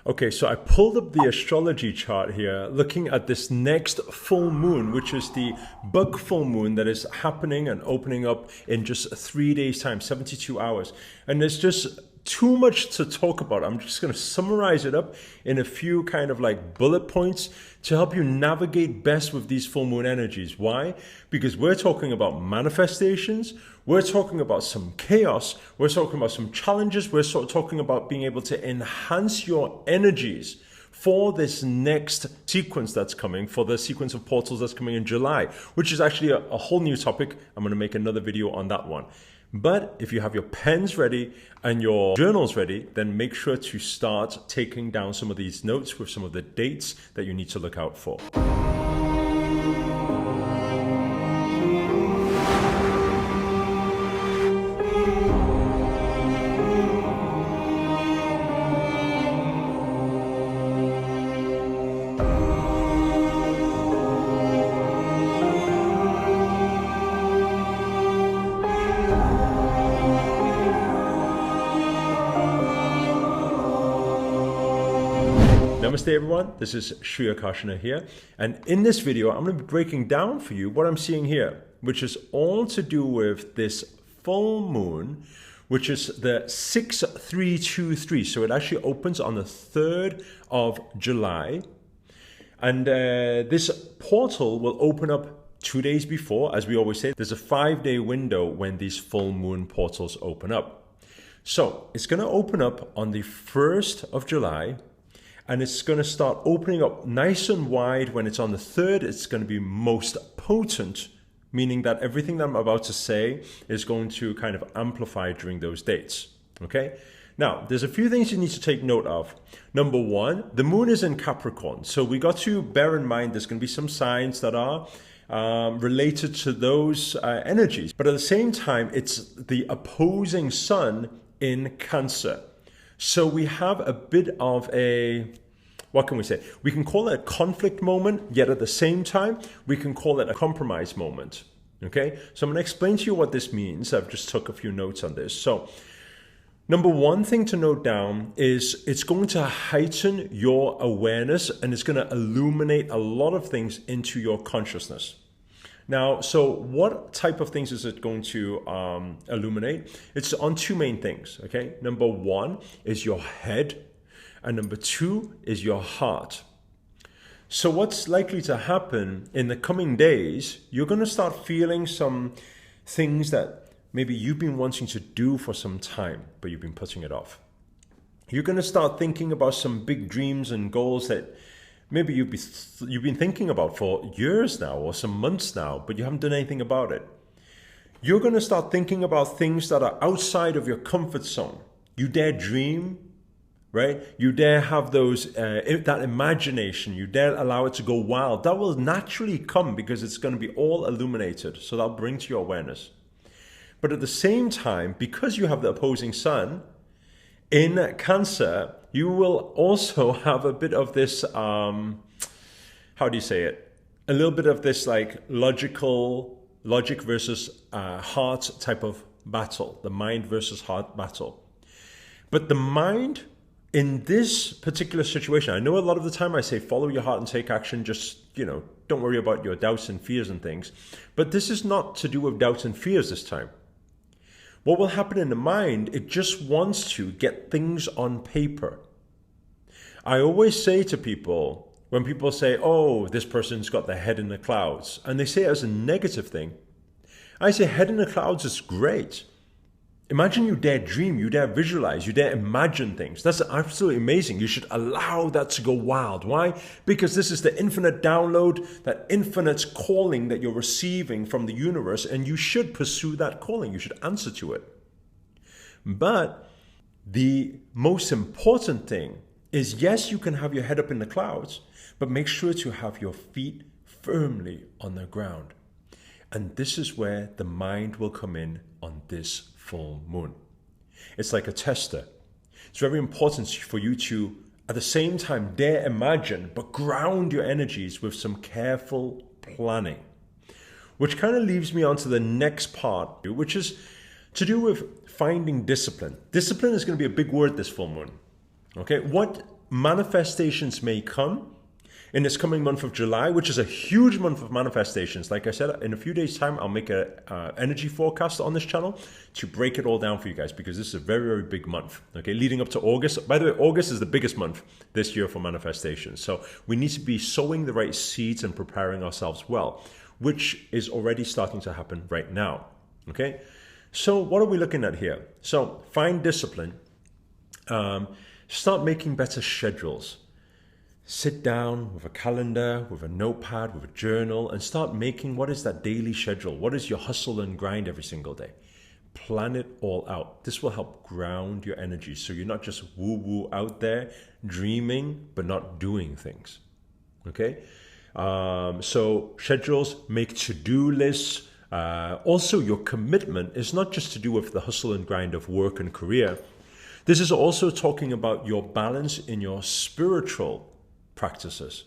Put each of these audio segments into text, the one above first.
Okay, so I pulled up the astrology chart here, looking at this next full moon, which is the bug full moon that is happening and opening up in just 3 days' time, 72 hours. And there's just too much to talk about. I'm just going to summarize it up in a few kind of like bullet points to help you navigate best with these full moon energies. Why? Because we're talking about manifestations, we're talking about some chaos, we're talking about some challenges, we're sort of talking about being able to enhance your energies for this next sequence that's coming, for the sequence of portals that's coming in July, which is actually a whole new topic. I'm going to make another video on that one. But if you have your pens ready and your journals ready, then make sure to start taking down some of these notes with some of the dates that you need to look out for. Namaste everyone, this is Akarshana here, and in this video I'm going to be breaking down for you what I'm seeing here, which is all to do with this full moon, which is the 6-3-2-3. So it actually opens on the 3rd of July, and this portal will open up 2 days before. As we always say, there's a 5-day window when these full moon portals open up. So it's going to open up on the 1st of July, and it's going to start opening up nice and wide. When it's on the 3rd, it's going to be most potent, meaning that everything that I'm about to say is going to kind of amplify during those dates. Okay? Now, there's a few things you need to take note of. Number one, the moon is in Capricorn. So we got to bear in mind there's going to be some signs that are related to those energies. But at the same time, it's the opposing sun in Cancer. So we have a bit of a, what can we say? We can call it a conflict moment, yet at the same time, we can call it a compromise moment. Okay, so I'm going to explain to you what this means. I've just took a few notes on this. So number one thing to note down is it's going to heighten your awareness, and it's going to illuminate a lot of things into your consciousness. Now, so what type of things is it going to illuminate? It's on two main things, okay? Number one is your head, and number two is your heart. So what's likely to happen in the coming days, you're going to start feeling some things that maybe you've been wanting to do for some time, but you've been putting it off. You're going to start thinking about some big dreams and goals that maybe you've been thinking about for years now or some months now, but you haven't done anything about it. You're going to start thinking about things that are outside of your comfort zone. You dare dream, right? You dare have those that imagination. You dare allow it to go wild. That will naturally come because it's going to be all illuminated. So that'll bring to your awareness. But at the same time, because you have the opposing sun in Cancer, you will also have a bit of this, how do you say it? A little bit of this like logic versus heart type of battle, the mind versus heart battle. But the mind in this particular situation, I know a lot of the time I say follow your heart and take action, just, don't worry about your doubts and fears and things. But this is not to do with doubts and fears this time. What will happen in the mind, it just wants to get things on paper. I always say to people, when people say, oh, this person's got their head in the clouds, and they say it as a negative thing, I say head in the clouds is great. Imagine you dare dream, you dare visualize, you dare imagine things. That's absolutely amazing. You should allow that to go wild. Why? Because this is the infinite download, that infinite calling that you're receiving from the universe, and you should pursue that calling. You should answer to it. But the most important thing is, yes, you can have your head up in the clouds, but make sure to have your feet firmly on the ground. And this is where the mind will come in on this full moon. It's like a tester. It's very important for you to, at the same time, dare imagine, but ground your energies with some careful planning. Which kind of leaves me on to the next part, which is to do with finding discipline. Discipline is going to be a big word this full moon. Okay, what manifestations may come in this coming month of July, which is a huge month of manifestations. Like I said, in a few days' time, I'll make an energy forecast on this channel to break it all down for you guys, because this is a very, very big month, okay, leading up to August. By the way, August is the biggest month this year for manifestations. So we need to be sowing the right seeds and preparing ourselves well, which is already starting to happen right now, okay? So what are we looking at here? So find discipline. Start making better schedules. Sit down with a calendar, with a notepad, with a journal, and start making what is that daily schedule? What is your hustle and grind every single day? Plan it all out. This will help ground your energy so you're not just woo-woo out there dreaming but not doing things, okay? So schedules, make to-do lists. Also, your commitment is not just to do with the hustle and grind of work and career. This is also talking about your balance in your spiritual practices.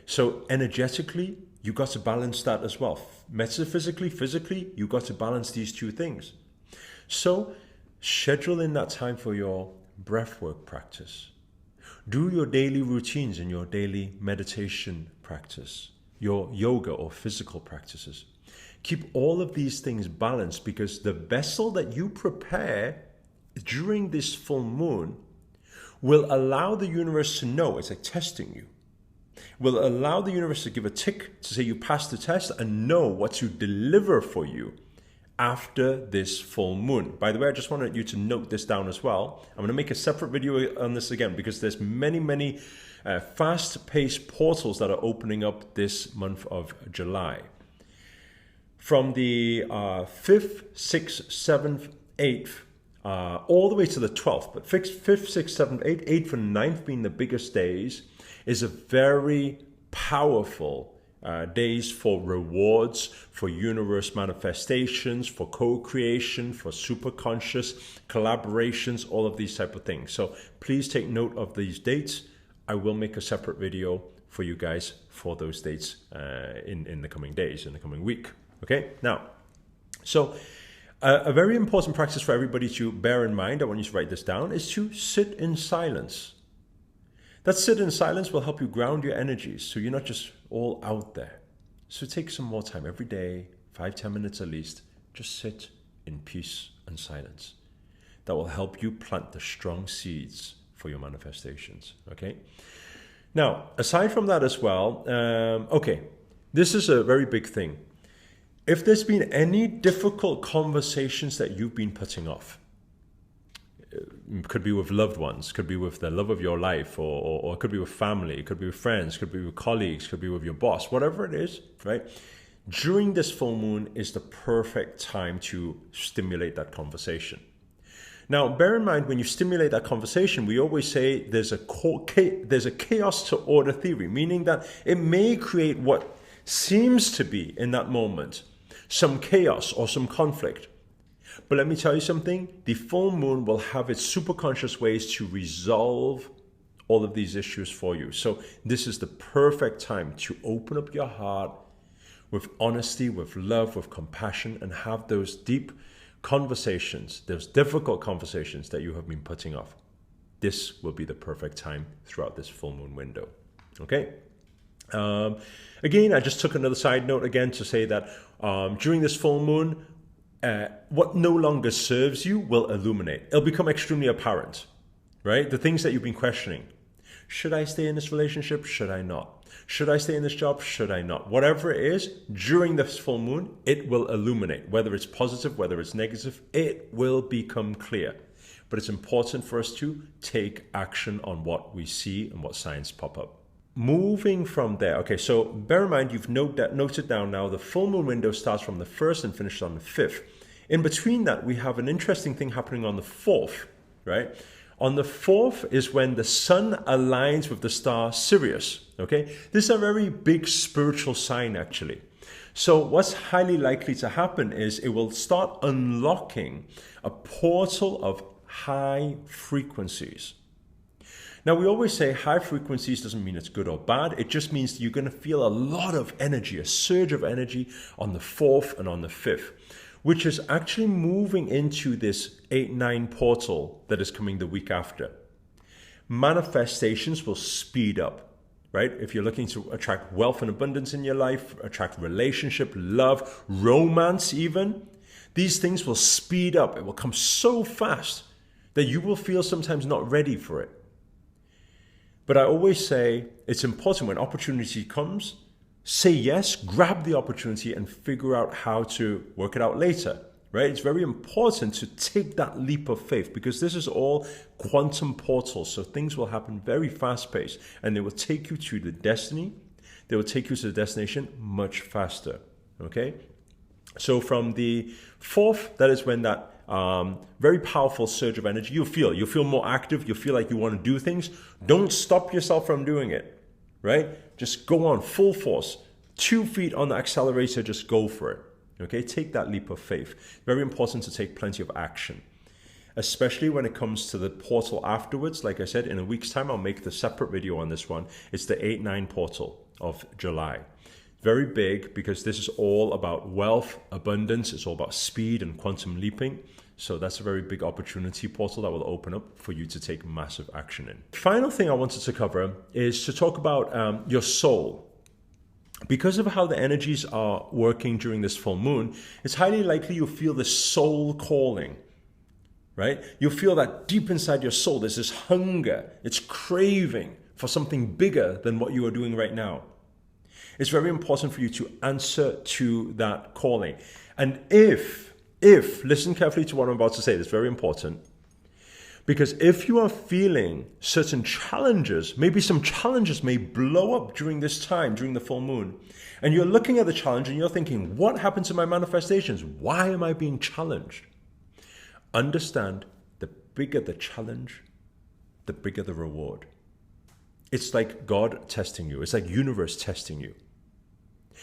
So energetically, you got to balance that as well. Metaphysically, physically, you got to balance these two things. So schedule in that time for your breathwork practice. Do your daily routines and your daily meditation practice, your yoga or physical practices. Keep all of these things balanced, because the vessel that you prepare during this full moon will allow the universe to know, it's like testing you, will allow the universe to give a tick to say you passed the test and know what to deliver for you after this full moon. By the way, I just wanted you to note this down as well. I'm going to make a separate video on this again, because there's many fast-paced portals that are opening up this month of July. From the 5th, 6th, 7th, 8th, all the way to the 12th, but 5th, 6th, 7th, 8th, 8th and 9th being the biggest days, is a very powerful days for rewards, for universe manifestations, for co-creation, for superconscious collaborations, all of these type of things. So please take note of these dates. I will make a separate video for you guys for those dates in the coming days, in the coming week. Okay, now, so a very important practice for everybody to bear in mind, I want you to write this down, is to sit in silence. That sit in silence will help you ground your energies so you're not just all out there. So take some more time every day, 5-10 minutes at least, just sit in peace and silence. That will help you plant the strong seeds for your manifestations, okay? Now, aside from that as well, okay, this is a very big thing. If there's been any difficult conversations that you've been putting off, it could be with loved ones, could be with the love of your life, or it could be with family, it could be with friends, could be with colleagues, could be with your boss, whatever it is, right? During this full moon is the perfect time to stimulate that conversation. Now, bear in mind, when you stimulate that conversation, we always say there's a chaos to order theory, meaning that it may create what seems to be in that moment some chaos or some conflict. But let me tell you something, the full moon will have its superconscious ways to resolve all of these issues for you. So this is the perfect time to open up your heart with honesty, with love, with compassion, and have those deep conversations, those difficult conversations that you have been putting off. This will be the perfect time throughout this full moon window. Okay? Again, I just took another side note again to say that during this full moon, what no longer serves you will illuminate. It'll become extremely apparent, right? The things that you've been questioning. Should I stay in this relationship? Should I not? Should I stay in this job? Should I not? Whatever it is, during this full moon, it will illuminate. Whether it's positive, whether it's negative, it will become clear. But it's important for us to take action on what we see and what signs pop up. Moving from there, okay, so bear in mind, you've noted down now, the full moon window starts from the 1st and finishes on the 5th. In between that, we have an interesting thing happening on the 4th, right? On the 4th is when the sun aligns with the star Sirius, okay? This is a very big spiritual sign, actually. So what's highly likely to happen is it will start unlocking a portal of high frequencies. Now, we always say high frequencies doesn't mean it's good or bad. It just means you're going to feel a lot of energy, a surge of energy on the 4th and on the 5th, which is actually moving into this 8-9 portal that is coming the week after. manifestations will speed up, right? If you're looking to attract wealth and abundance in your life, attract relationship, love, romance even, these things will speed up. It will come so fast that you will feel sometimes not ready for it. But I always say it's important when opportunity comes, say yes, grab the opportunity and figure out how to work it out later, right? It's very important to take that leap of faith because this is all quantum portals. So things will happen very fast paced and they will take you to the destiny. They will take you to the destination much faster, okay? So from the 4th, that is when that very powerful surge of energy, you'll feel more active, you feel like you want to do things. Don't stop yourself from doing it, right? Just go on full force, 2 feet on the accelerator, just go for it, okay? Take that leap of faith. Very important to take plenty of action, especially when it comes to the portal afterwards. Like I said, in a week's time, I'll make the separate video on this one. It's the 8-9 portal of July. Very big because this is all about wealth, abundance. It's all about speed and quantum leaping. So that's a very big opportunity portal that will open up for you to take massive action in. Final thing I wanted to cover is to talk about your soul. Because of how the energies are working during this full moon, it's highly likely you'll feel this soul calling, right? You'll feel that deep inside your soul, there's this hunger, it's craving for something bigger than what you are doing right now. It's very important for you to answer to that calling. And if, listen carefully to what I'm about to say, it's very important. Because if you are feeling certain challenges, maybe some challenges may blow up during this time, during the full moon, and you're looking at the challenge and you're thinking, what happened to my manifestations? Why am I being challenged? Understand, the bigger the challenge, the bigger the reward. It's like God testing you. It's like universe testing you.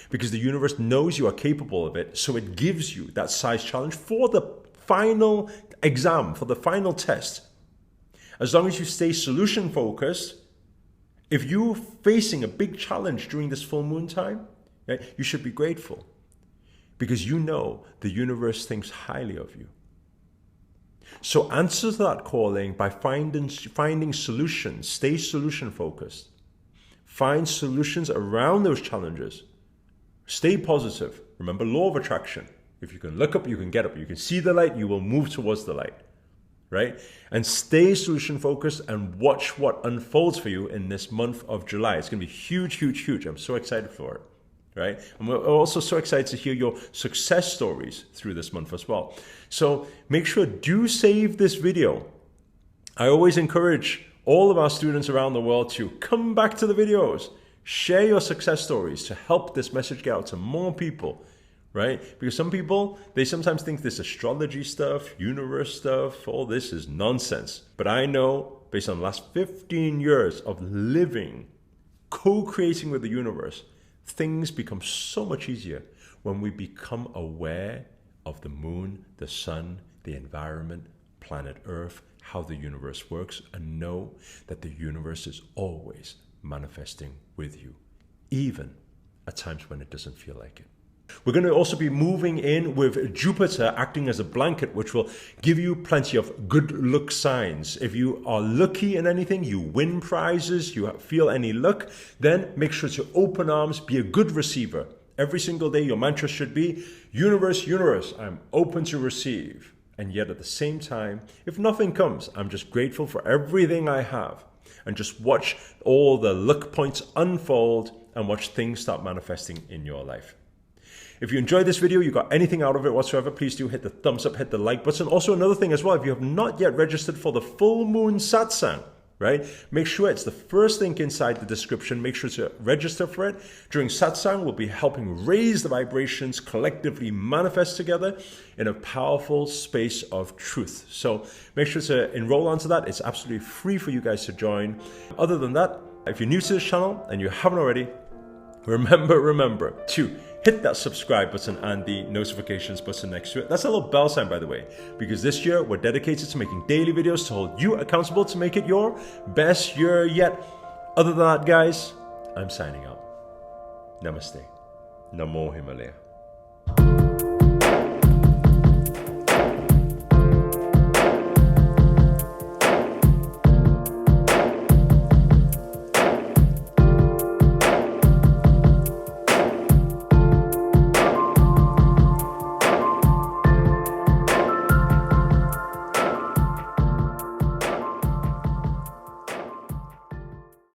Because the universe knows you are capable of it, so it gives you that size challenge for the final exam, for the final test. As long as you stay solution focused, if you're facing a big challenge during this full moon time, right, you should be grateful. Because you know the universe thinks highly of you. So answer to that calling by finding solutions. Stay solution focused. Find solutions around those challenges. Stay positive. Remember, law of attraction. If you can look up, you can get up. You can see the light, you will move towards the light, right? And stay solution focused and watch what unfolds for you in this month of July. It's going to be huge, huge, huge. I'm so excited for it, right? And we're also so excited to hear your success stories through this month as well. So make sure, do save this video. I always encourage all of our students around the world to come back to the videos. Share your success stories to help this message get out to more people, right? Because some people, they sometimes think this astrology stuff, universe stuff, all this is nonsense. But I know, based on the last 15 years of living, co-creating with the universe, things become so much easier when we become aware of the moon, the sun, the environment, planet Earth, how the universe works, and know that the universe is always manifesting with you, even at times when it doesn't feel like it. We're going to also be moving in with Jupiter acting as a blanket, which will give you plenty of good luck signs. If you are lucky in anything, you win prizes, you feel any luck, then make sure to open arms, be a good receiver. Every single day, your mantra should be, universe, universe, I'm open to receive. And yet at the same time, if nothing comes, I'm just grateful for everything I have. And just watch all the luck points unfold and watch things start manifesting in your life. If you enjoyed this video, you got anything out of it whatsoever, please do hit the thumbs up, hit the like button. Also another thing as well, if you have not yet registered for the full moon satsang, right? Make sure it's the first link inside the description. Make sure to register for it. During satsang, we'll be helping raise the vibrations, collectively manifest together in a powerful space of truth. So make sure to enroll onto that. It's absolutely free for you guys to join. Other than that, if you're new to this channel and you haven't already, remember to hit that subscribe button and the notifications button next to it. That's a little bell sign, by the way, because this year we're dedicated to making daily videos to hold you accountable to make it your best year yet. Other than that, guys, I'm signing out. Namaste. Namo Himalaya.